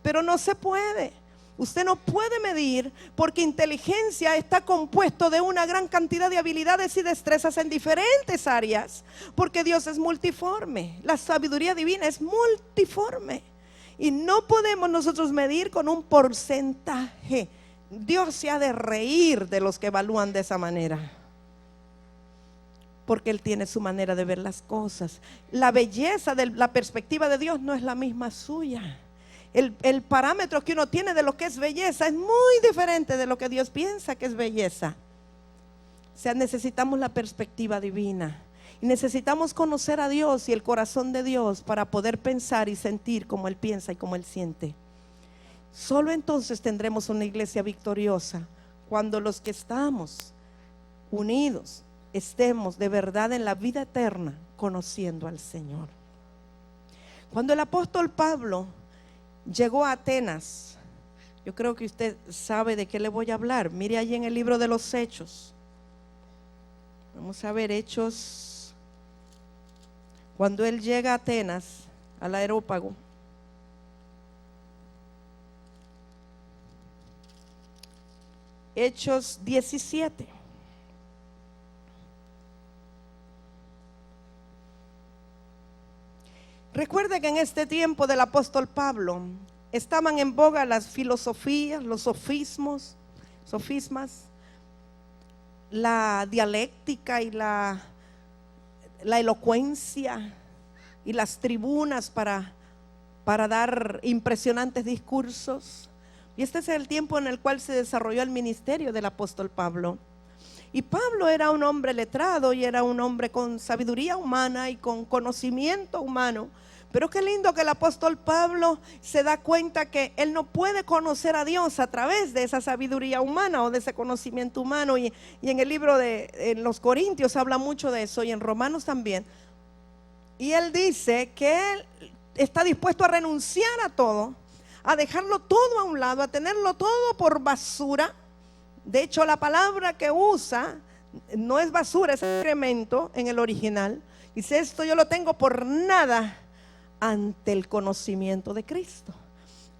A: Pero no se puede. Usted no puede medir, porque inteligencia está compuesto de una gran cantidad de habilidades y destrezas en diferentes áreas. Porque Dios es multiforme. La sabiduría divina es multiforme. Y no podemos nosotros medir con un porcentaje. Dios se ha de reír de los que evalúan de esa manera, porque Él tiene su manera de ver las cosas. La belleza de la perspectiva de Dios no es la misma suya. El parámetro que uno tiene de lo que es belleza es muy diferente de lo que Dios piensa que es belleza. O sea, necesitamos la perspectiva divina. Y necesitamos conocer a Dios y el corazón de Dios para poder pensar y sentir como Él piensa y como Él siente. Solo entonces tendremos una iglesia victoriosa, cuando los que estamos unidos estemos de verdad en la vida eterna conociendo al Señor. Cuando el apóstol Pablo llegó a Atenas, yo creo que usted sabe de qué le voy a hablar. Mire allí en el libro de los Hechos. Vamos a ver Hechos. Cuando él llega a Atenas, al Areópago. Hechos 17. Recuerde que en este tiempo del apóstol Pablo estaban en boga las filosofías, los sofismas, la dialéctica y la elocuencia y las tribunas para dar impresionantes discursos. Y este es el tiempo en el cual se desarrolló el ministerio del apóstol Pablo. Y Pablo era un hombre letrado y era un hombre con sabiduría humana y con conocimiento humano. Pero qué lindo que el apóstol Pablo se da cuenta que él no puede conocer a Dios a través de esa sabiduría humana o de ese conocimiento humano. Y en el libro en los Corintios habla mucho de eso, y en Romanos también. Y él dice que él está dispuesto a renunciar a todo, a dejarlo todo a un lado, a tenerlo todo por basura. De hecho, la palabra que usa no es basura, es excremento en el original. Dice: esto yo lo tengo por nada ante el conocimiento de Cristo,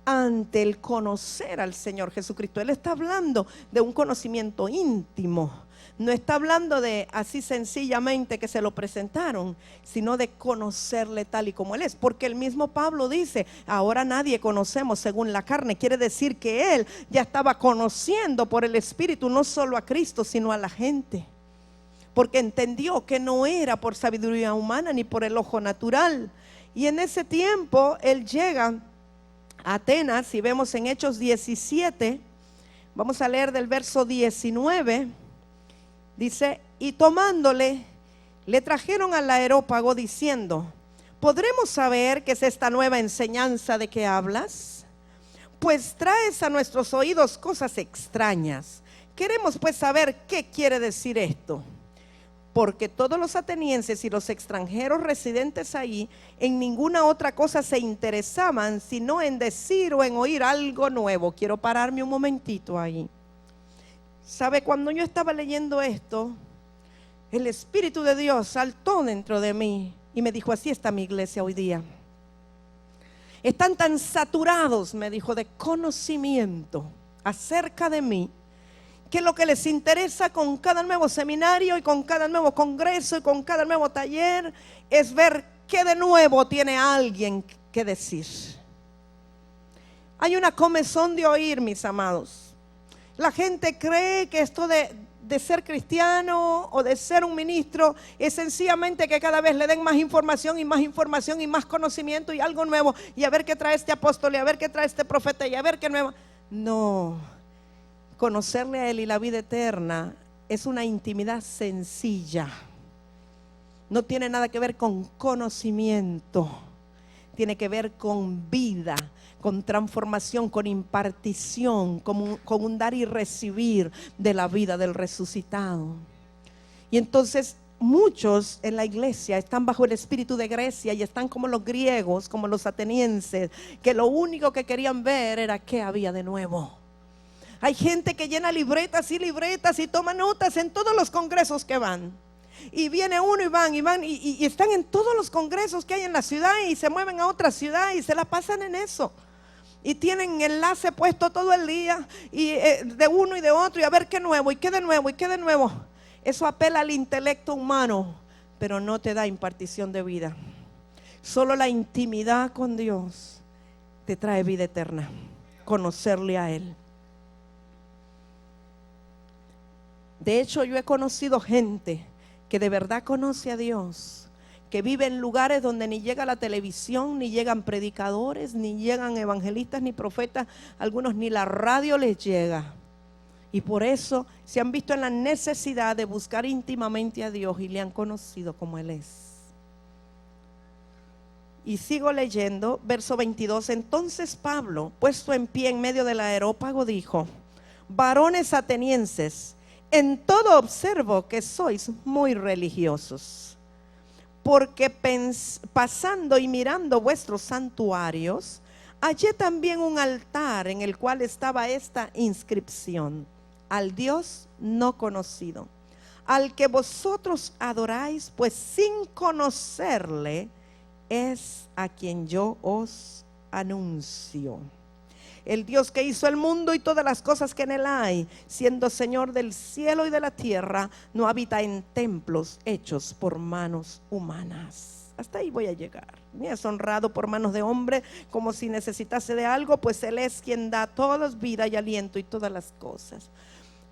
A: ante el conocer al Señor Jesucristo. Él está hablando de un conocimiento íntimo. No está hablando de así sencillamente que se lo presentaron, sino de conocerle tal y como Él es. Porque el mismo Pablo dice: ahora nadie conocemos según la carne. Quiere decir que él ya estaba conociendo por el Espíritu no solo a Cristo, sino a la gente. Porque entendió que no era por sabiduría humana ni por el ojo natural. Y en ese tiempo él llega a Atenas, y vemos en Hechos 17, vamos a leer del verso 19. Dice: y tomándole, le trajeron al Areópago diciendo: ¿podremos saber qué es esta nueva enseñanza de que hablas? Pues traes a nuestros oídos cosas extrañas. Queremos pues saber qué quiere decir esto. Porque todos los atenienses y los extranjeros residentes ahí en ninguna otra cosa se interesaban, sino en decir o en oír algo nuevo. Quiero pararme un momentito ahí. ¿Sabe? Cuando yo estaba leyendo esto, el Espíritu de Dios saltó dentro de mí y me dijo: así está mi iglesia hoy día. Están tan saturados, me dijo, de conocimiento acerca de mí, que lo que les interesa con cada nuevo seminario y con cada nuevo congreso y con cada nuevo taller es ver qué de nuevo tiene alguien que decir. Hay una comezón de oír, mis amados. La gente cree que esto de ser cristiano o de ser un ministro es sencillamente que cada vez le den más información y más información y más conocimiento y algo nuevo, y a ver qué trae este apóstol y a ver qué trae este profeta y a ver qué nuevo. No, conocerle a Él y la vida eterna es una intimidad sencilla. No tiene nada que ver con conocimiento, tiene que ver con vida, con transformación, con impartición, con un dar y recibir de la vida del resucitado. Y entonces muchos en la iglesia están bajo el espíritu de Grecia y están como los griegos, como los atenienses, que lo único que querían ver era qué había de nuevo. Hay gente que llena libretas y toma notas en todos los congresos que van. Y viene uno y están en todos los congresos que hay en la ciudad y se mueven a otra ciudad y se la pasan en eso. Y tienen enlace puesto todo el día y de uno y de otro, y a ver qué nuevo y qué de nuevo y qué de nuevo. Eso apela al intelecto humano, pero no te da impartición de vida. Solo la intimidad con Dios te trae vida eterna, conocerle a Él. De hecho, yo he conocido gente que de verdad conoce a Dios, que vive en lugares donde ni llega la televisión, ni llegan predicadores, ni llegan evangelistas, ni profetas, algunos ni la radio les llega. Y por eso se han visto en la necesidad de buscar íntimamente a Dios y le han conocido como Él es. Y sigo leyendo, verso 22. Entonces Pablo, puesto en pie en medio del areópago, dijo: varones atenienses, en todo observo que sois muy religiosos, porque pasando y mirando vuestros santuarios, hallé también un altar en el cual estaba esta inscripción: al Dios no conocido, al que vosotros adoráis, pues sin conocerle es a quien yo os anuncio. El Dios que hizo el mundo y todas las cosas que en él hay, siendo Señor del cielo y de la tierra, no habita en templos hechos por manos humanas. Hasta ahí voy a llegar. Ni es honrado por manos de hombre, como si necesitase de algo, pues él es quien da a todos vida y aliento y todas las cosas.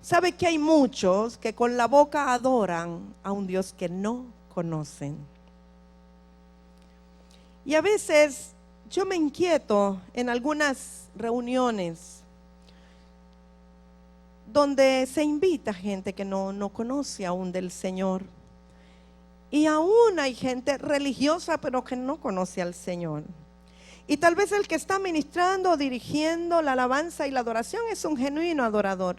A: ¿Sabe que hay muchos que con la boca adoran a un Dios que no conocen? Y a veces yo me inquieto en algunas reuniones donde se invita gente que no conoce aún del Señor. Y aún hay gente religiosa pero que no conoce al Señor. Y tal vez el que está ministrando o dirigiendo la alabanza y la adoración es un genuino adorador.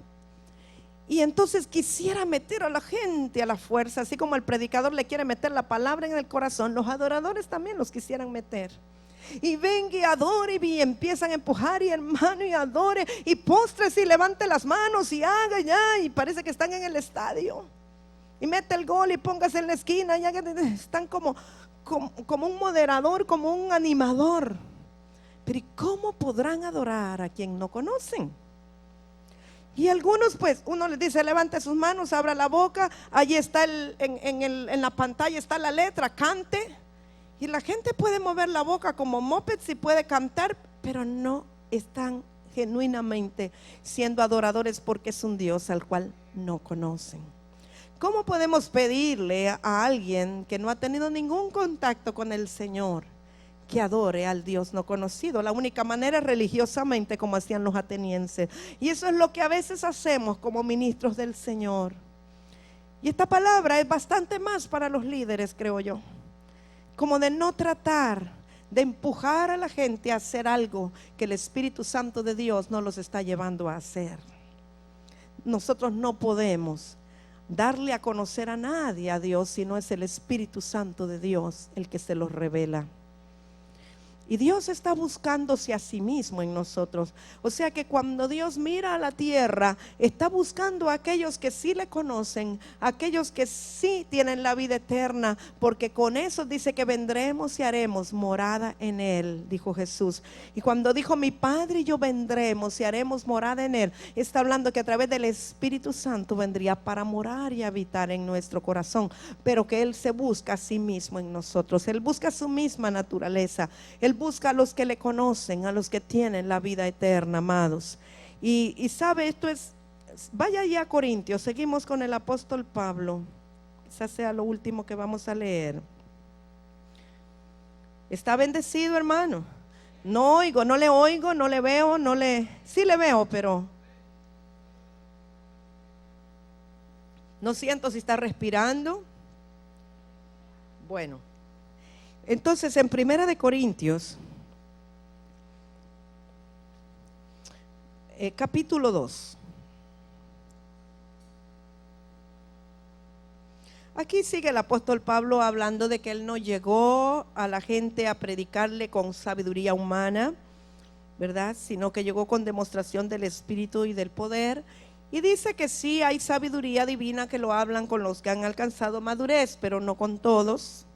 A: Y entonces quisiera meter a la gente a la fuerza, así como el predicador le quiere meter la palabra en el corazón, los adoradores también los quisieran meter. Y venga y adore, y empiezan a empujar, y hermano, y adore, y postres, y levante las manos, y haga ya, y parece que están en el estadio. Y mete el gol y póngase en la esquina, ya que están como un moderador, como un animador. Pero ¿y cómo podrán adorar a quien no conocen? Y algunos, pues, uno les dice: levante sus manos, abra la boca, allí está en la pantalla está la letra, cante. Y la gente puede mover la boca como mopeds y puede cantar, pero no están genuinamente siendo adoradores, porque es un Dios al cual no conocen. ¿Cómo podemos pedirle a alguien que no ha tenido ningún contacto con el Señor que adore al Dios no conocido? La única manera es religiosamente, como hacían los atenienses. Y eso es lo que a veces hacemos como ministros del Señor. Y esta palabra es bastante más para los líderes, creo yo, como de no tratar de empujar a la gente a hacer algo que el Espíritu Santo de Dios no los está llevando a hacer. Nosotros no podemos darle a conocer a nadie a Dios si no es el Espíritu Santo de Dios el que se los revela. Y Dios está buscándose a sí mismo en nosotros. O sea que cuando Dios mira a la tierra, está buscando a aquellos que sí le conocen, aquellos que sí tienen la vida eterna, porque con eso dice que vendremos y haremos morada en él, dijo Jesús. Y cuando dijo: mi Padre y yo vendremos y haremos morada en él, está hablando que a través del Espíritu Santo vendría para morar y habitar en nuestro corazón, pero que él se busca a sí mismo en nosotros. Él busca su misma naturaleza. Él busca a los que le conocen, a los que tienen la vida eterna, amados. Y sabe, esto es, vaya ya a Corintios, seguimos con el apóstol Pablo. Quizás sea lo último que vamos a leer. ¿Está bendecido, hermano? No oigo, no le veo, sí le veo, pero no siento si está respirando. Bueno, entonces en Primera de Corintios, capítulo 2. Aquí sigue el apóstol Pablo hablando de que él no llegó a la gente a predicarle con sabiduría humana, ¿verdad? Sino que llegó con demostración del Espíritu y del poder. Y dice que sí hay sabiduría divina que lo hablan con los que han alcanzado madurez, pero no con todos.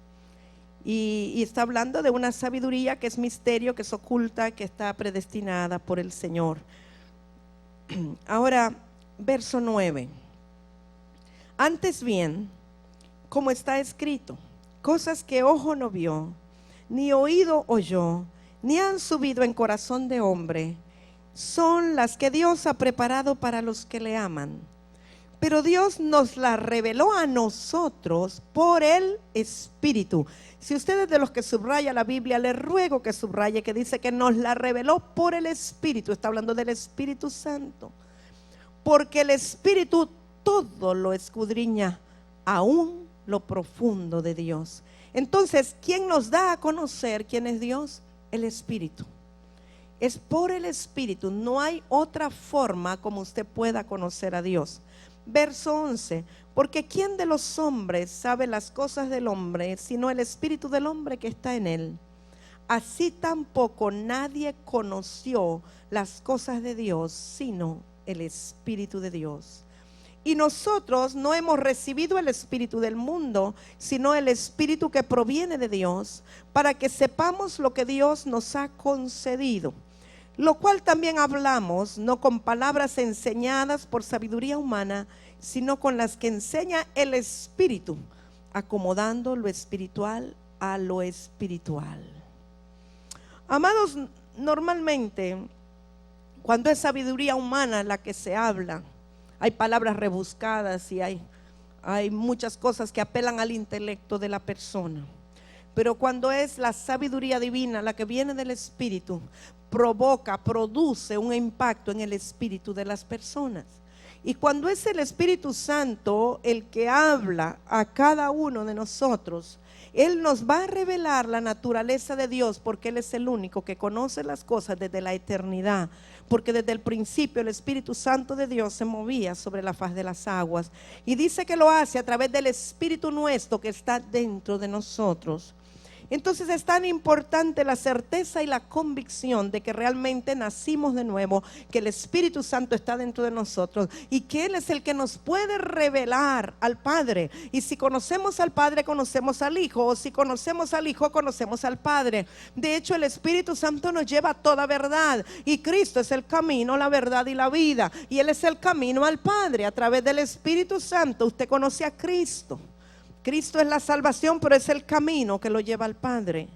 A: Y está hablando de una sabiduría que es misterio, que es oculta, que está predestinada por el Señor. Ahora, verso 9. Antes bien, como está escrito, cosas que ojo no vio, ni oído oyó, ni han subido en corazón de hombre, son las que Dios ha preparado para los que le aman. Pero Dios nos la reveló a nosotros por el Espíritu. Si usted es de los que subraya la Biblia, le ruego que subraye que dice que nos la reveló por el Espíritu. Está hablando del Espíritu Santo. Porque el Espíritu todo lo escudriña, aún lo profundo de Dios. Entonces, ¿quién nos da a conocer quién es Dios? El Espíritu. Es por el Espíritu, no hay otra forma como usted pueda conocer a Dios. Verso 11, porque ¿quién de los hombres sabe las cosas del hombre, sino el Espíritu del hombre que está en él? Así tampoco nadie conoció las cosas de Dios, sino el Espíritu de Dios. Y nosotros no hemos recibido el espíritu del mundo, sino el Espíritu que proviene de Dios, para que sepamos lo que Dios nos ha concedido. Lo cual también hablamos, no con palabras enseñadas por sabiduría humana, sino con las que enseña el Espíritu, acomodando lo espiritual a lo espiritual. Amados, normalmente, cuando es sabiduría humana la que se habla, hay palabras rebuscadas y hay muchas cosas que apelan al intelecto de la persona. Pero cuando es la sabiduría divina, la que viene del Espíritu, produce un impacto en el espíritu de las personas. Y cuando es el Espíritu Santo el que habla a cada uno de nosotros, Él nos va a revelar la naturaleza de Dios, porque Él es el único que conoce las cosas desde la eternidad. Porque desde el principio el Espíritu Santo de Dios se movía sobre la faz de las aguas. Y dice que lo hace a través del Espíritu nuestro que está dentro de nosotros. Entonces es tan importante la certeza y la convicción de que realmente nacimos de nuevo, que el Espíritu Santo está dentro de nosotros y que Él es el que nos puede revelar al Padre. Y si conocemos al Padre, conocemos al Hijo, o si conocemos al Hijo, conocemos al Padre. De hecho, el Espíritu Santo nos lleva a toda verdad, y Cristo es el camino, la verdad y la vida, y Él es el camino al Padre. A través del Espíritu Santo usted conoce a Cristo. Cristo es la salvación, pero es el camino que lo lleva al Padre.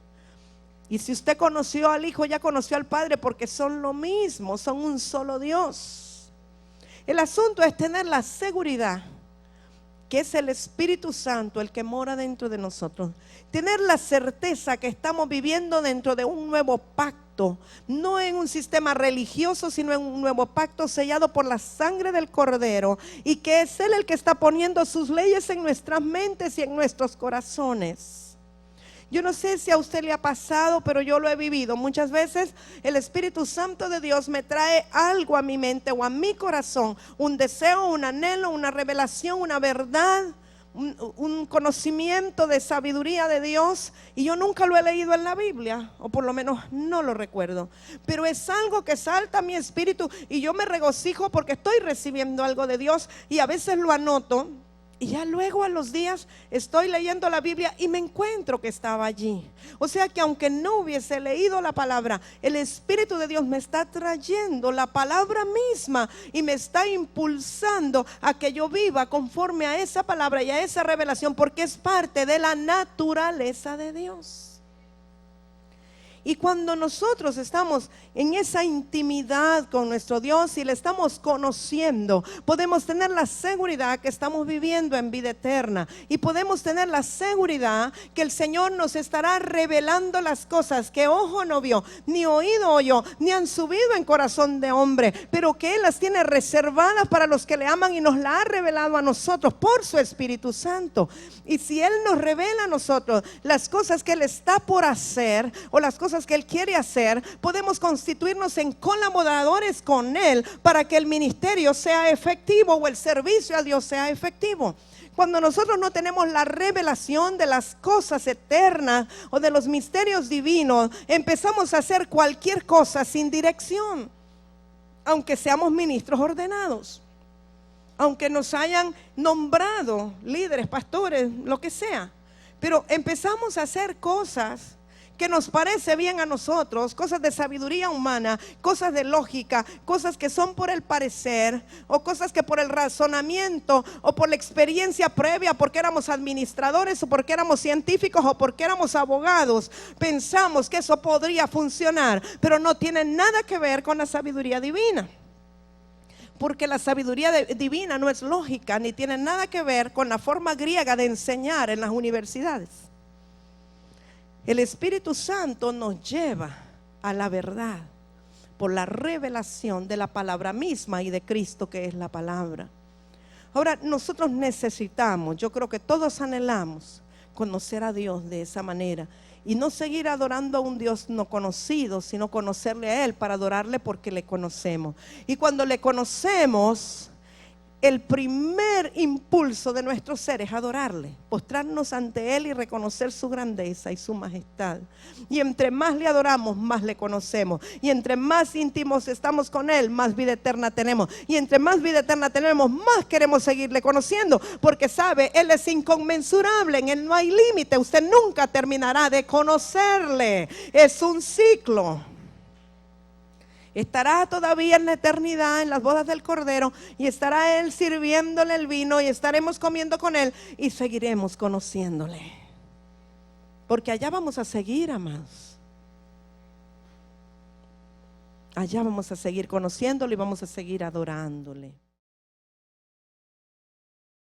A: Y si usted conoció al Hijo, ya conoció al Padre, porque son lo mismo, son un solo Dios. El asunto es tener la seguridad que es el Espíritu Santo el que mora dentro de nosotros. Tener la certeza que estamos viviendo dentro de un nuevo pacto, no en un sistema religioso, sino en un nuevo pacto sellado por la sangre del Cordero, y que es Él el que está poniendo sus leyes en nuestras mentes y en nuestros corazones. Yo no sé si a usted le ha pasado, pero yo lo he vivido. Muchas veces el Espíritu Santo de Dios me trae algo a mi mente o a mi corazón, un deseo, un anhelo, una revelación, una verdad, un conocimiento de sabiduría de Dios, y yo nunca lo he leído en la Biblia, o por lo menos no lo recuerdo, pero es algo que salta a mi espíritu y yo me regocijo porque estoy recibiendo algo de Dios, y a veces lo anoto. Y ya luego a los días estoy leyendo la Biblia y me encuentro que estaba allí. O sea que aunque no hubiese leído la palabra, el Espíritu de Dios me está trayendo la palabra misma y me está impulsando a que yo viva conforme a esa palabra y a esa revelación, porque es parte de la naturaleza de Dios. Y cuando nosotros estamos en esa intimidad con nuestro Dios y le estamos conociendo, podemos tener la seguridad que estamos viviendo en vida eterna, y podemos tener la seguridad que el Señor nos estará revelando las cosas que ojo no vio, ni oído oyó, ni han subido en corazón de hombre, pero que Él las tiene reservadas para los que le aman, y nos la ha revelado a nosotros por su Espíritu Santo. Y si Él nos revela a nosotros las cosas que Él está por hacer, o las cosas que Él quiere hacer, podemos constituirnos en colaboradores con Él para que el ministerio sea efectivo o el servicio a Dios sea efectivo. Cuando nosotros no tenemos la revelación de las cosas eternas o de los misterios divinos, empezamos a hacer cualquier cosa sin dirección, aunque seamos ministros ordenados, aunque nos hayan nombrado líderes, pastores, lo que sea, pero empezamos a hacer cosas que nos parece bien a nosotros, cosas de sabiduría humana, cosas de lógica, cosas que son por el parecer, o cosas que por el razonamiento o por la experiencia previa, porque éramos administradores o porque éramos científicos o porque éramos abogados, pensamos que eso podría funcionar, pero no tiene nada que ver con la sabiduría divina. Porque la sabiduría divina no es lógica, ni tiene nada que ver con la forma griega de enseñar en las universidades. El Espíritu Santo nos lleva a la verdad por la revelación de la palabra misma y de Cristo, que es la palabra. Ahora, nosotros necesitamos, yo creo que todos anhelamos conocer a Dios de esa manera. Y no seguir adorando a un Dios no conocido, sino conocerle a Él para adorarle porque le conocemos. Y cuando le conocemos, el primer impulso de nuestro ser es adorarle, postrarnos ante Él y reconocer su grandeza y su majestad. Y entre más le adoramos, más le conocemos. Y entre más íntimos estamos con Él, más vida eterna tenemos. Y entre más vida eterna tenemos, más queremos seguirle conociendo. Porque sabe, Él es inconmensurable, en Él no hay límite. Usted nunca terminará de conocerle. Es un ciclo. Estará todavía en la eternidad, en las bodas del Cordero, y estará Él sirviéndole el vino y estaremos comiendo con Él y seguiremos conociéndole. Porque allá vamos a seguir, amados. Allá vamos a seguir conociéndole y vamos a seguir adorándole.